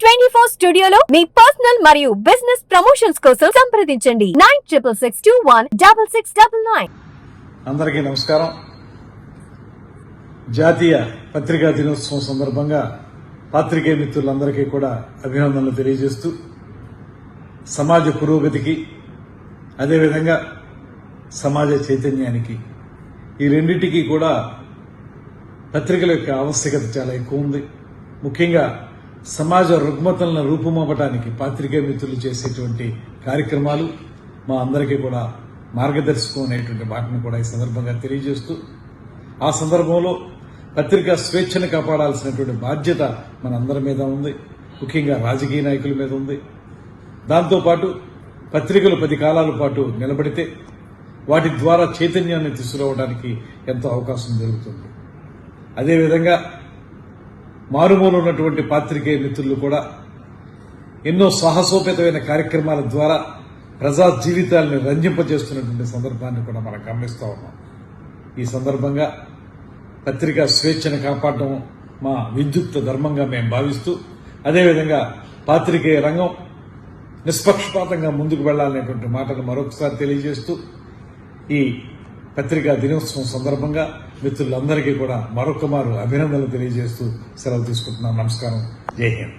G24 స్టూడియోలో మీ personal మరియు business promotions కోసం సంప్రదించండి 9662166699. అందరికీ నమస్కారం. జాతీయ పత్రికా దినోత్సవం సందర్భంగా పాత్రికేయ మిత్రులందరికీ కూడా అభినందనలు తెలియజేస్తూ సమాజ పురోగతికి అదేవిధంగా సమాజ చైతన్యానికి ఈ రెండింటికి కూడా పత్రికల యొక్క ఆవశ్యకత చాలా ఎక్కువ ఉంది. ముఖ్యంగా సమాజ రుగ్మతలను రూపుమాపటానికి పాత్రికేయ మిత్రులు చేసేటువంటి కార్యక్రమాలు మా అందరికీ కూడా మార్గదర్శకం అనేటువంటి మాటను కూడా ఈ సందర్భంగా తెలియజేస్తూ ఆ సందర్భంలో పత్రికా స్వేచ్ఛను కాపాడాల్సినటువంటి బాధ్యత మనందరి మీద ఉంది. ముఖ్యంగా రాజకీయ నాయకుల మీద ఉంది. దాంతోపాటు పత్రికలు 10 కాలాల పాటు నిలబడితే వాటి ద్వారా చైతన్యాన్ని తీసుకురావడానికి ఎంతో అవకాశం జరుగుతుంది. అదేవిధంగా మారుమూల ఉన్నటువంటి పాత్రికేయ మిత్రులు కూడా ఎన్నో సాహసోపేతమైన కార్యక్రమాల ద్వారా ప్రజా జీవితాలను రంజింపజేస్తున్నటువంటి సందర్భాన్ని కూడా మనం గమనిస్తూ ఉన్నాం. ఈ సందర్భంగా పత్రికా స్వేచ్ఛను కాపాడడం మా విద్యుక్త ధర్మంగా మేము భావిస్తూ అదేవిధంగా పాత్రికేయ రంగం నిష్పక్షపాతంగా ముందుకు వెళ్లాలనేటువంటి మాటను మరొకసారి తెలియజేస్తూ ఈ పత్రికా దినోత్సవం సందర్భంగా మిత్రులందరికీ కూడా మరొక మారు అభినందనలు తెలియజేస్తూ సెలవు తీసుకుంటున్నాం. నమస్కారం. జై హింద్.